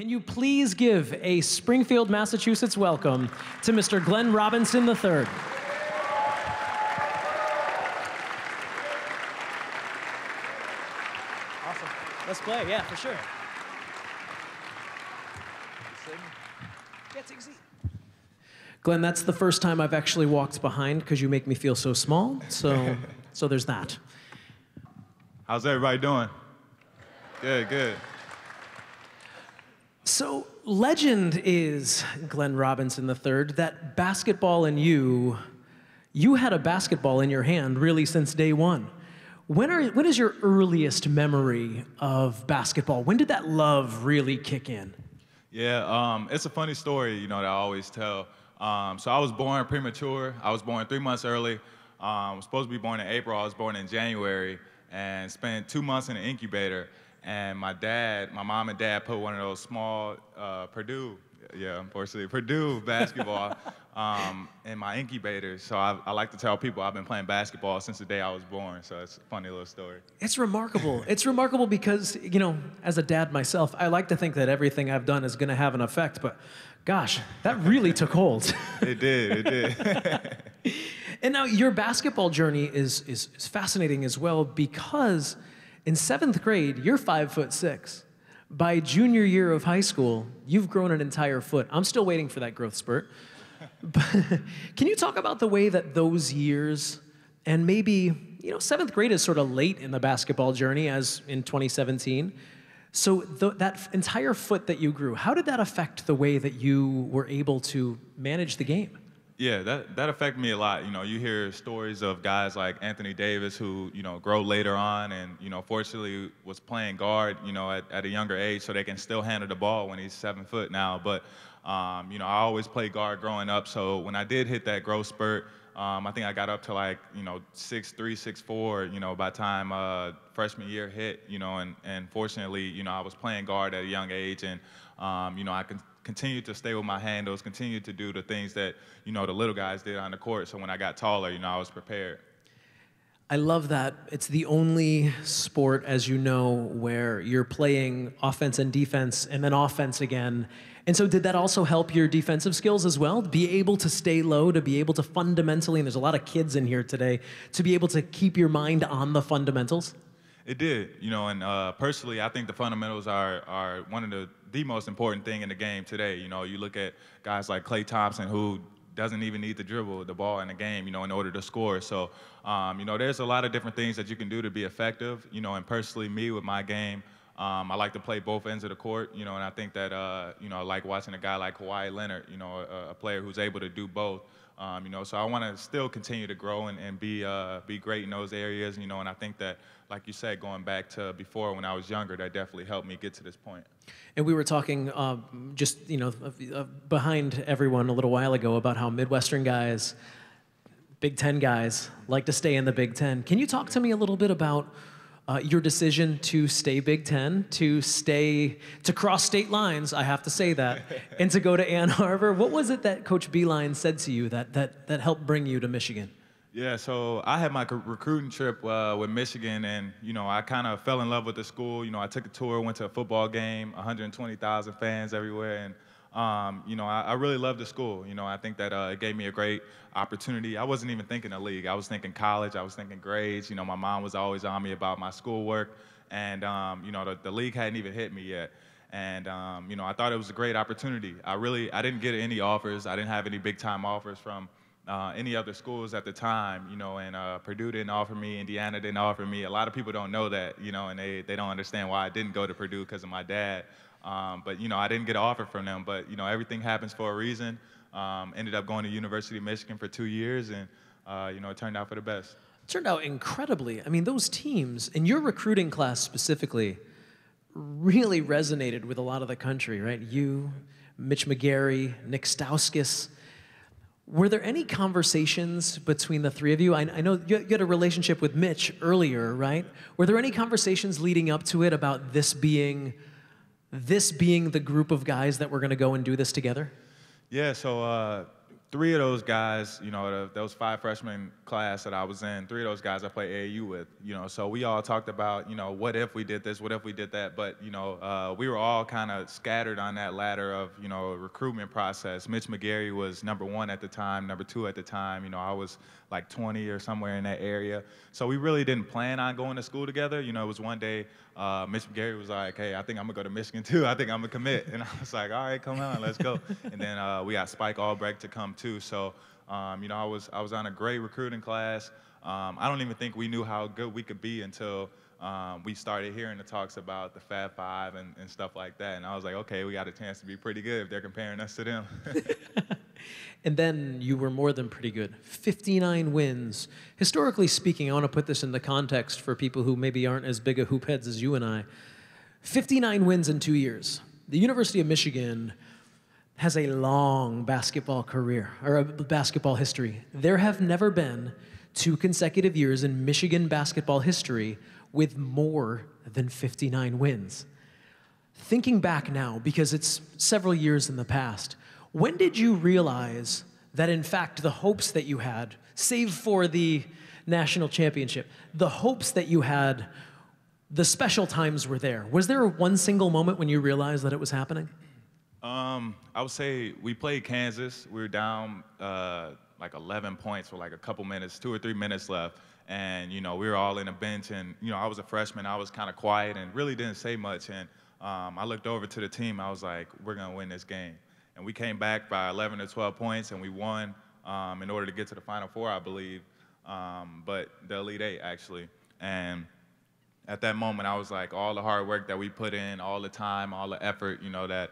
Can you please give a Springfield, Massachusetts welcome to Mr. Glenn Robinson III? Awesome. Let's play, yeah, for sure. Yeah, take a seat. Glenn, that's the first time I've actually walked behind because you make me feel so small, so there's that. How's everybody doing? Good, good. So, legend is, Glenn Robinson III, that basketball and you had a basketball in your hand really since day one. When is your earliest memory of basketball? When did that love really kick in? Yeah, it's a funny story, that I always tell. So I was born premature. I was born 3 months early. I was supposed to be born in April. I was born in January and spent 2 months in an incubator. And my mom and dad put one of those small Purdue basketball in my incubator. So I like to tell people I've been playing basketball since the day I was born. So it's a funny little story. It's remarkable. It's remarkable because, as a dad myself, I like to think that everything I've done is going to have an effect. But gosh, that really took hold. It did. And now your basketball journey is fascinating as well because in 7th grade, you're 5'6". By junior year of high school, you've grown an entire foot. I'm still waiting for that growth spurt. But can you talk about the way that those years, and maybe, 7th grade is sort of late in the basketball journey as in 2017. So that entire foot that you grew, how did that affect the way that you were able to manage the game? Yeah, that affected me a lot. You hear stories of guys like Anthony Davis who, grow later on and, fortunately was playing guard, at a younger age so they can still handle the ball when he's 7 foot now. But, I always played guard growing up. So when I did hit that growth spurt, I think I got up to 6'3", 6'4", by the time freshman year hit, and fortunately, I was playing guard at a young age and, I continued to stay with my handles, continued to do the things that, the little guys did on the court. So when I got taller, I was prepared. I love that. It's the only sport, as you know, where you're playing offense and defense and then offense again. And so did that also help your defensive skills as well? To be able to stay low, to be able to fundamentally, and there's a lot of kids in here today, to be able to keep your mind on the fundamentals? It did, and personally, I think the fundamentals are one of the most important thing in the game today. You look at guys like Klay Thompson who doesn't even need to dribble the ball in the game, in order to score. So, there's a lot of different things that you can do to be effective, and personally, me with my game, I like to play both ends of the court, and I think that, I like watching a guy like Kawhi Leonard, a player who's able to do both. So I want to still continue to grow and be great in those areas, and I think that, like you said, going back to before when I was younger, that definitely helped me get to this point. And we were talking behind everyone a little while ago about how Midwestern guys, Big Ten guys, like to stay in the Big Ten. Can you talk to me a little bit about your decision to stay Big Ten, to cross state lines, I have to say that, and to go to Ann Arbor? What was it that Coach Beilein said to you that helped bring you to Michigan? Yeah, so I had my recruiting trip with Michigan, and, I kind of fell in love with the school. I took a tour, went to a football game, 120,000 fans everywhere, and, I really loved the school. I think that it gave me a great opportunity. I wasn't even thinking of league. I was thinking college. I was thinking grades. My mom was always on me about my schoolwork, and, the league hadn't even hit me yet. And, I thought it was a great opportunity. I didn't get any offers. I didn't have any big-time offers from any other schools at the time, and Purdue didn't offer me, Indiana didn't offer me. A lot of people don't know that, and they don't understand why I didn't go to Purdue because of my dad. But, I didn't get an offer from them. But, everything happens for a reason. Ended up going to University of Michigan for 2 years, and, it turned out for the best. It turned out incredibly. I mean, those teams, and your recruiting class specifically, really resonated with a lot of the country, right? You, Mitch McGarry, Nick Stauskas. Were there any conversations between the three of you? I know you had a relationship with Mitch earlier, right? Were there any conversations leading up to it about this being the group of guys that were going to go and do this together? Yeah, so 3 of those guys, you know, those 5 freshman class that I was in, 3 of those guys I played AAU with, you know, so we all talked about, you know, what if we did this, what if we did that, but, you know, we were all kind of scattered on that ladder of, you know, recruitment process. Mitch McGary was #1 at the time, #2 at the time, you know, I was like 20 or somewhere in that area. So we really didn't plan on going to school together. You know, it was one day, Mitch McGary was like, hey, I think I'm gonna go to Michigan too. I think I'm gonna commit. And I was like, all right, come on, let's go. And then we got Spike Albrecht to come too. So, you know, I was on a great recruiting class. I don't even think we knew how good we could be until we started hearing the talks about the Fab Five and stuff like that. And I was like, okay, we got a chance to be pretty good if they're comparing us to them. And then you were more than pretty good. 59 wins. Historically speaking, I want to put this in the context for people who maybe aren't as big a hoop heads as you and I. 59 wins in 2 years. The University of Michigan has a long basketball career, or a basketball history. There have never been 2 consecutive years in Michigan basketball history with more than 59 wins. Thinking back now, because it's several years in the past, when did you realize that, in fact, the hopes that you had, save for the national championship, the hopes that you had, the special times were there? Was there one single moment when you realized that it was happening? I would say we played Kansas. We were down like 11 points with like a couple minutes, 2 or 3 minutes left. And, you know, we were all in a bench. And, you know, I was a freshman. I was kind of quiet and really didn't say much. And I looked over to the team. I was like, we're going to win this game. And we came back by 11 or 12 points, and we won in order to get to the Final Four, I believe, but the Elite Eight, actually. And at that moment, I was like, all the hard work that we put in, all the time, all the effort, you know, that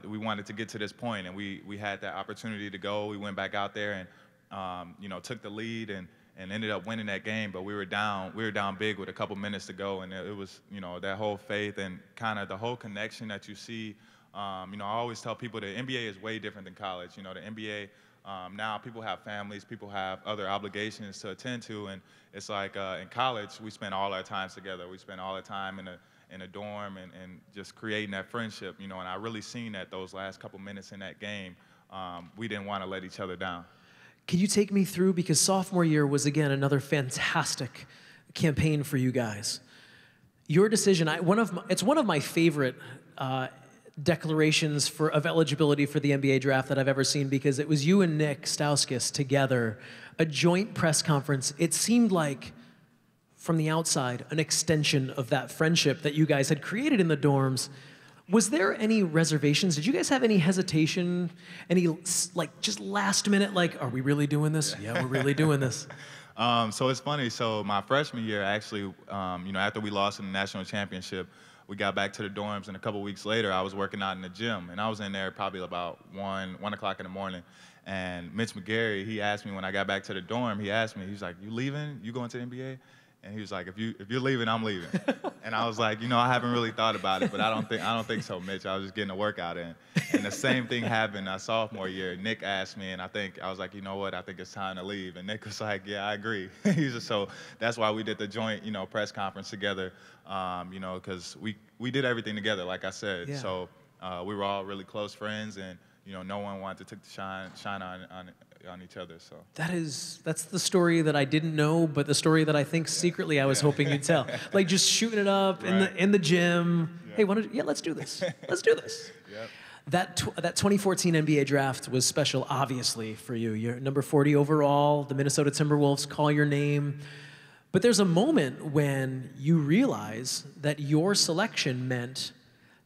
we wanted to get to this point, and we had that opportunity to go. We went back out there and, you know, took the lead and ended up winning that game, but we were down big with a couple minutes to go, and it was, you know, that whole faith and kind of the whole connection that you see. You know, I always tell people the NBA is way different than college. You know, the NBA, now people have families, people have other obligations to attend to, and it's like in college, we spend all our time together. We spend all the time in a dorm and just creating that friendship, you know, and I really seen that those last couple minutes in that game, we didn't want to let each other down. Can you take me through, because sophomore year was, again, another fantastic campaign for you guys. Your decision, it's one of my favorite declarations of eligibility for the NBA draft that I've ever seen, because it was you and Nick Stauskas together, a joint press conference. It seemed like, from the outside, an extension of that friendship that you guys had created in the dorms. Was there any reservations? Did you guys have any hesitation? Any, like, just last minute, like, are we really doing this? Yeah, we're really doing this. So it's funny. So my freshman year, actually, you know, after we lost in the national championship, we got back to the dorms, and a couple weeks later, I was working out in the gym, and I was in there probably about 1 o'clock in the morning. And Mitch McGary, he asked me when I got back to the dorm, he asked me, he's like, you leaving? You going to the NBA? And he was like, if you're leaving, I'm leaving. And I was like, you know, I haven't really thought about it, but I don't think so, Mitch. I was just getting a workout in. And the same thing happened sophomore year. Nick asked me, and I was like, you know what? I think it's time to leave. And Nick was like, yeah, I agree. So that's why we did the joint, you know, press conference together. You know, because we did everything together, like I said. Yeah. So we were all really close friends, and you know, no one wanted to take the shine on each other. So that's the story that I didn't know, but the story that I think secretly I was hoping you'd tell. Like just shooting it up in the gym. Yeah. Hey, let's do this. Let's do this. Yep. That 2014 NBA draft was special, obviously, for you. You're number 40 overall. The Minnesota Timberwolves call your name. But there's a moment when you realize that your selection meant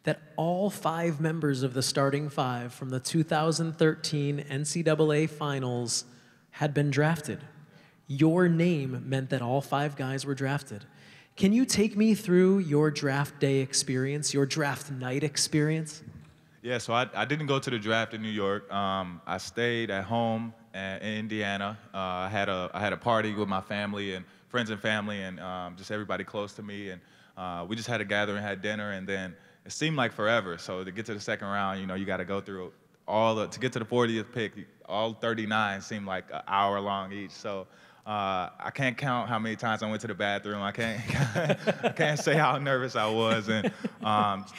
that all 5 members of the starting 5 from the 2013 NCAA Finals had been drafted. Your name meant that all 5 guys were drafted. Can you take me through your draft day experience, your draft night experience? Yeah, so I didn't go to the draft in New York. I stayed at home in Indiana. I had a party with my family and friends and family and just everybody close to me. And we just had a gathering, had dinner, and then it seemed like forever. So to get to the second round, you know, you got to go through to get to the 40th pick, all 39 seemed like an hour long each. So I can't count how many times I went to the bathroom. I can't say how nervous I was. And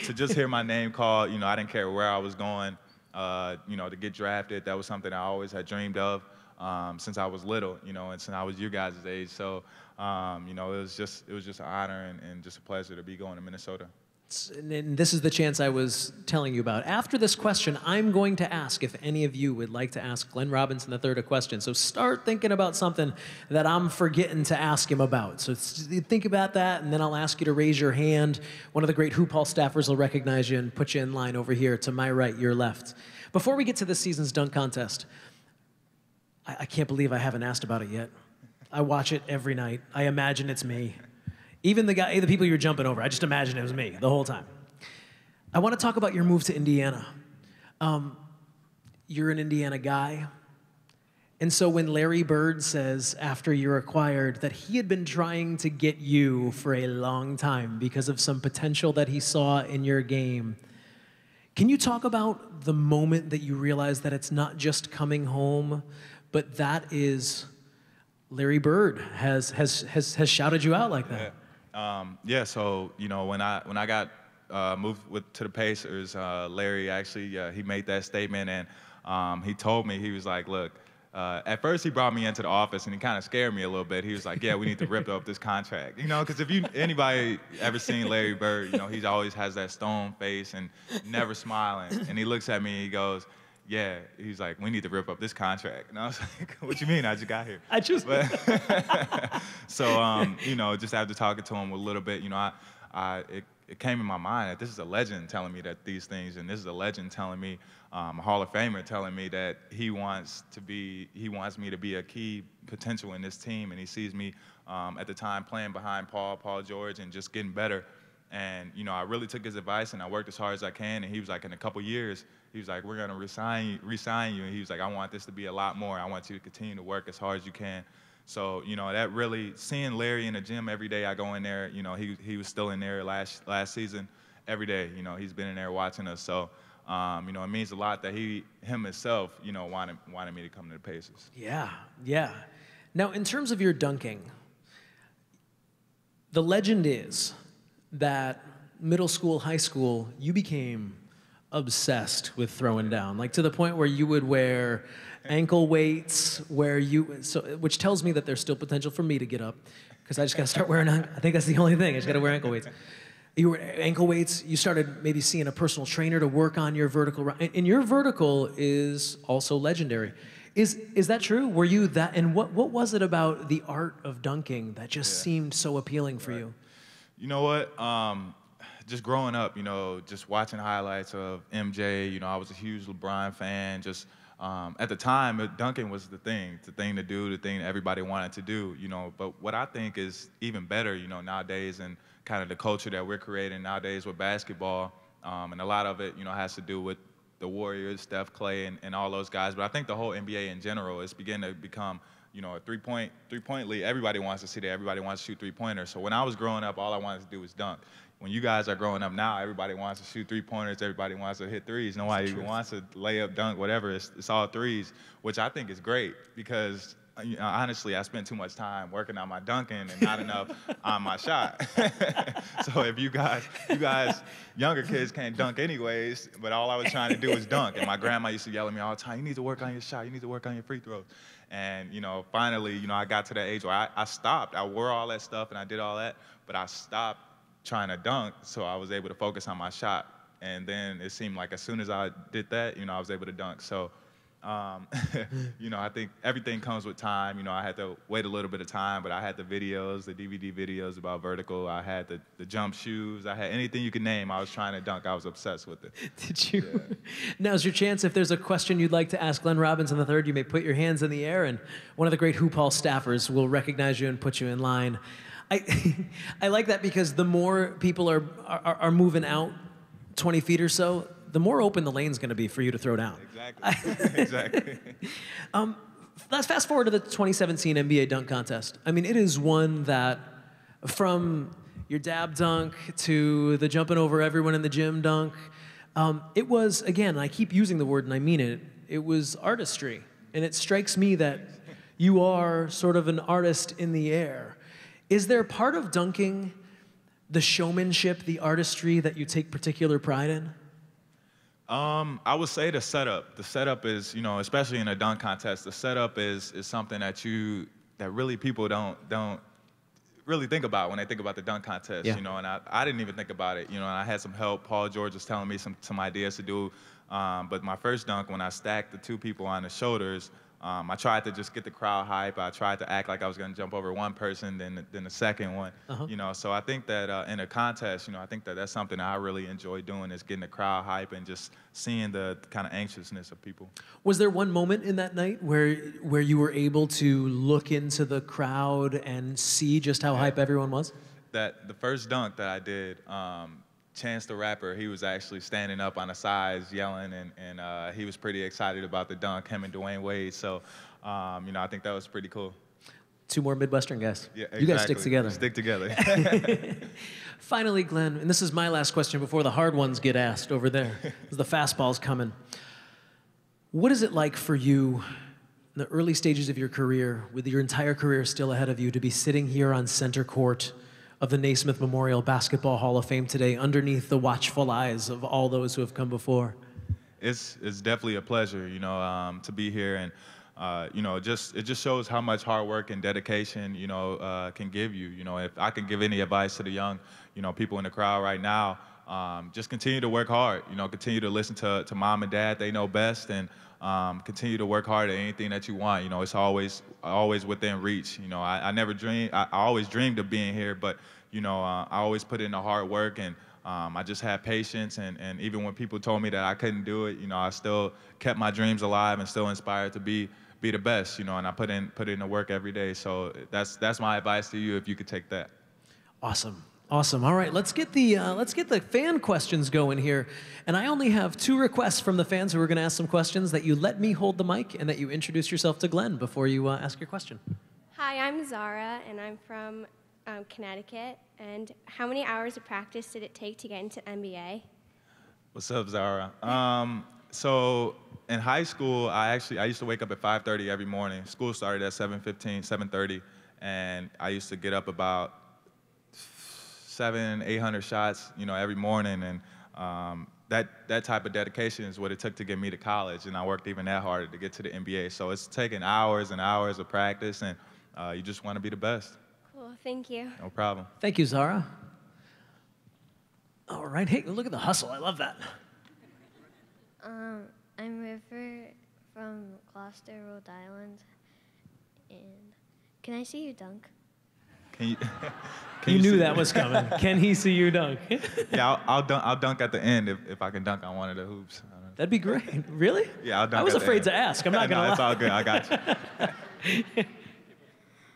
to just hear my name called, you know, I didn't care where I was going. to get drafted. That was something I always had dreamed of since I was little, and since I was your guys' age. So, it was just an honor and just a pleasure to be going to Minnesota. And this is the chance I was telling you about. After this question, I'm going to ask if any of you would like to ask Glenn Robinson III a question. So start thinking about something that I'm forgetting to ask him about. So think about that, and then I'll ask you to raise your hand. One of the great Hoop Hall staffers will recognize you and put you in line over here to my right, your left. Before we get to this season's dunk contest, I can't believe I haven't asked about it yet. I watch it every night. I imagine it's me. Even the people you're jumping over, I just imagine it was me the whole time. I want to talk about your move to Indiana. You're an Indiana guy. And so when Larry Bird says, after you're acquired, that he had been trying to get you for a long time because of some potential that he saw in your game, can you talk about the moment that you realized that it's not just coming home, but that is Larry Bird has shouted you out like that? Yeah. So when I got moved to the Pacers, Larry actually he made that statement, and he told me, he was like, look, at first he brought me into the office and he kind of scared me a little bit. He was like, yeah, we need to rip up this contract, because if anybody ever seen Larry Bird, he always has that stone face and never smiling, and he looks at me and he goes, yeah, he's like, we need to rip up this contract. And I was like, what you mean? I just got here. So, just after talking to him a little bit, it came in my mind that this is a legend telling me that these things, and this is a legend telling me, a Hall of Famer telling me that he wants me to be a key potential in this team, and he sees me at the time playing behind Paul George, and just getting better. And, I really took his advice, and I worked as hard as I can, and he was like, in a couple years, he was like, we're going to re-sign you, and he was like, I want this to be a lot more. I want you to continue to work as hard as you can. So, that really, seeing Larry in the gym every day I go in there, he was still in there last season every day. He's been in there watching us. So, it means a lot that him himself, wanted me to come to the Pacers. Yeah. Now, in terms of your dunking, the legend is that middle school, high school, you became obsessed with throwing down, like to the point where you would wear ankle weights, which tells me that there's still potential for me to get up, because I just got to start wearing. I think that's the only thing. I just got to wear ankle weights. You were ankle weights. You started maybe seeing a personal trainer to work on your vertical. And your vertical is also legendary. Is that true? Were you that? And what was it about the art of dunking that just seemed so appealing for you? You know what? Just growing up, just watching highlights of MJ, I was a huge LeBron fan. Just at the time, dunking was the thing to do, the thing that everybody wanted to do, But what I think is even better, nowadays, and kind of the culture that we're creating nowadays with basketball, and a lot of it, has to do with the Warriors, Steph, Clay, and all those guys. But I think the whole NBA in general is beginning to become, a three-point league. Everybody wants to see that. Everybody wants to shoot three-pointers. So when I was growing up, all I wanted to do was dunk. When you guys are growing up now, everybody wants to shoot three-pointers. Everybody wants to hit threes. Nobody even wants to lay up, dunk, whatever. It's all threes, which I think is great because, honestly, I spent too much time working on my dunking and not enough on my shot. So if you guys, younger kids can't dunk anyways, but all I was trying to do was dunk. And my grandma used to yell at me all the time, you need to work on your shot. You need to work on your free throws. And, finally, I got to that age where I stopped. I wore all that stuff and I did all that, but I stopped trying to dunk, so I was able to focus on my shot. And then it seemed like as soon as I did that, I was able to dunk. So, I think everything comes with time. I had to wait a little bit of time, but I had the videos, the DVD videos about vertical. I had the jump shoes. I had anything you could name. I was trying to dunk. I was obsessed with it. Did you? Yeah. Now's your chance. If there's a question you'd like to ask Glenn Robinson III, you may put your hands in the air, and one of the great Hoop Hall staffers will recognize you and put you in line. I like that because the more people are moving out 20 feet or so, the more open the lane's going to be for you to throw down. Exactly. Exactly. Let's fast forward to the 2017 NBA dunk contest. I mean, it is one that, from your dab dunk to the jumping over everyone in the gym dunk, it was, again, I keep using the word and I mean it, it was artistry. And it strikes me that you are sort of an artist in the air. Is there part of dunking the showmanship, the artistry that you take particular pride in? I would say the setup. The setup is, especially in a dunk contest, the setup is something that really people don't really think about when they think about the dunk contest, Yeah. and I didn't even think about it, and I had some help. Paul George was telling me some ideas to do, but my first dunk, when I stacked the two people on the shoulders, I tried to just get the crowd hype. I tried to act like I was going to jump over one person, then the second one, So I think that in a contest, I think that that's something I really enjoy doing, is getting the crowd hype and just seeing the kind of anxiousness of people. Was there one moment in that night where you were able to look into the crowd and see just how hype everyone was? That the first dunk that I did, Chance the Rapper, he was actually standing up on the sides yelling, and he was pretty excited about the dunk, him and Dwayne Wade. So, I think that was pretty cool. Two more Midwestern guys. Yeah, exactly. You guys stick together. Stick together. Finally, Glenn, and this is my last question before the hard ones get asked over there. The fastball's coming. What is it like for you in the early stages of your career, with your entire career still ahead of you, to be sitting here on center court of the Naismith Memorial Basketball Hall of Fame today, underneath the watchful eyes of all those who have come before? It's definitely a pleasure, to be here, and it just shows how much hard work and dedication, can give you. If I can give any advice to the young, people in the crowd right now, just continue to work hard. Continue to listen to mom and dad; they know best, and continue to work hard at anything that you want. It's always within reach. I never dreamed. I always dreamed of being here, but I always put in the hard work, and I just had patience. And even when people told me that I couldn't do it, I still kept my dreams alive and still inspired to be the best. And I put in the work every day. So that's my advice to you, if you could take that. Awesome. Awesome. All right, let's get the fan questions going here. And I only have 2 requests from the fans who are going to ask some questions, that you let me hold the mic and that you introduce yourself to Glenn before you ask your question. Hi, I'm Zara, and I'm from Connecticut. And how many hours of practice did it take to get into NBA? What's up, Zara? So in high school, I used to wake up at 5:30 every morning. School started at 7:15, 7:30, and I used to get up about 700-800 shots, every morning, and that type of dedication is what it took to get me to college, and I worked even that harder to get to the NBA. So it's taken hours and hours of practice, and you just want to be the best. Cool, thank you. No problem. Thank you, Zara. All right, hey, look at the hustle. I love that. I'm River from Gloucester, Rhode Island, and can I see you dunk? Can you? You knew that was coming. Can he see you dunk? Yeah, I'll dunk at the end if I can dunk on one of the hoops. That'd be great. Really? Yeah, I'll dunk. I was at the afraid end. to ask. I'm not gonna lie. It's all good. I got you.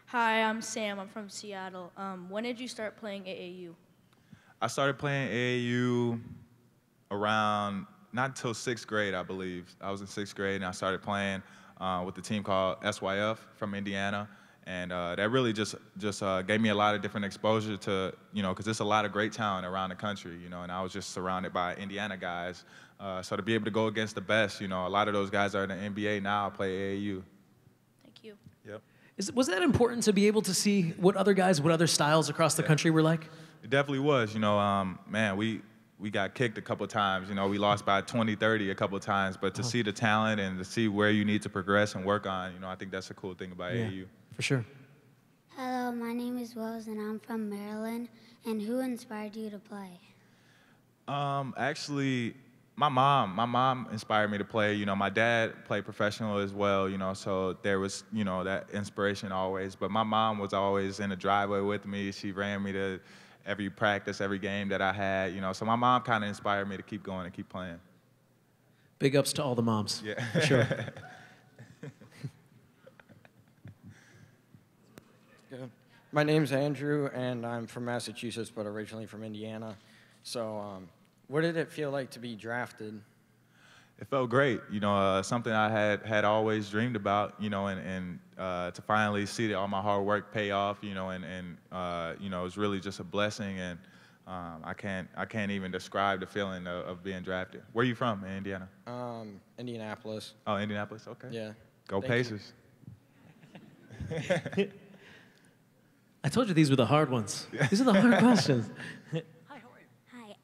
Hi, I'm Sam. I'm from Seattle. When did you start playing AAU? I started playing AAU around, not until 6th grade, I believe. I was in 6th grade, and I started playing with a team called SYF from Indiana. And that really just gave me a lot of different exposure to, because there's a lot of great talent around the country, and I was just surrounded by Indiana guys. So to be able to go against the best, a lot of those guys are in the NBA now, play AAU. Thank you. Yep. Was that important to be able to see what other styles across the country were like? It definitely was. Man, we got kicked a couple times. We lost by 20, 30 a couple times. But to see the talent and to see where you need to progress and work on, I think that's a cool thing about AAU. For sure. Hello, my name is Wells, and I'm from Maryland. And who inspired you to play? Actually, my mom inspired me to play. My dad played professional as well, so there was, that inspiration always. But my mom was always in the driveway with me. She ran me to every practice, every game that I had, so my mom kind of inspired me to keep going and keep playing. Big ups to all the moms. Yeah. For sure. My name's Andrew, and I'm from Massachusetts, but originally from Indiana. So what did it feel like to be drafted? It felt great, something I had always dreamed about, and to finally see all my hard work pay off, and it was really just a blessing, and I can't even describe the feeling of being drafted. Where are you from, in Indiana? Indianapolis. Oh, Indianapolis, okay. Yeah. Go Thank Pacers. I told you these were the hard ones. These are the hard questions. Hi,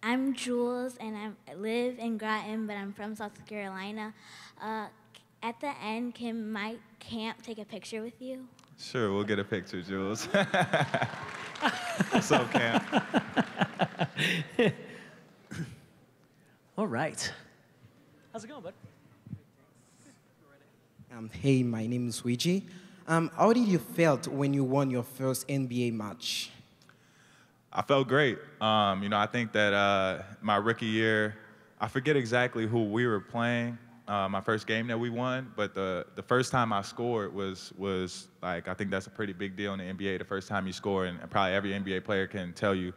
I'm Jules, and I live in Groton, but I'm from South Carolina. At the end, can my camp take a picture with you? Sure, we'll get a picture, Jules. What's up, Cam? All right. How's it going, bud? Hey, my name is Luigi. How did you felt when you won your first NBA match? I felt great. I think that my rookie year, I forget exactly who we were playing, my first game that we won, but the first time I scored was like, I think that's a pretty big deal in the NBA, the first time you score, and probably every NBA player can tell you.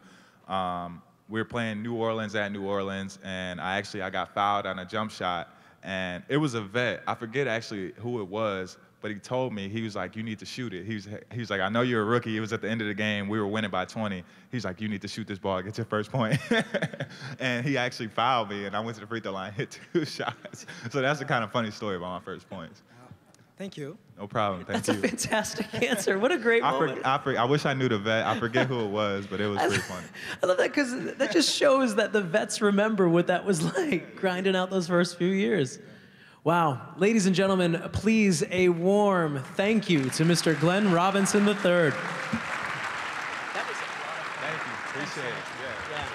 We were playing New Orleans at New Orleans, and I got fouled on a jump shot, and it was a vet. I forget actually who it was, but he told me, he was like, you need to shoot it. He was like, I know you're a rookie. It was at the end of the game. We were winning by 20. He's like, you need to shoot this ball, get your first point. And he actually fouled me, and I went to the free throw line, hit 2 shots. So that's a kind of funny story about my first points. Thank you. No problem, thank That's you. a fantastic answer. What a great moment. I wish I knew the vet. I forget who it was, but it was pretty funny. I love that because that just shows that the vets remember what that was like, grinding out those first few years. Wow. Ladies and gentlemen, please a warm thank you to Mr. Glenn Robinson III. Thank you, appreciate it. Yeah.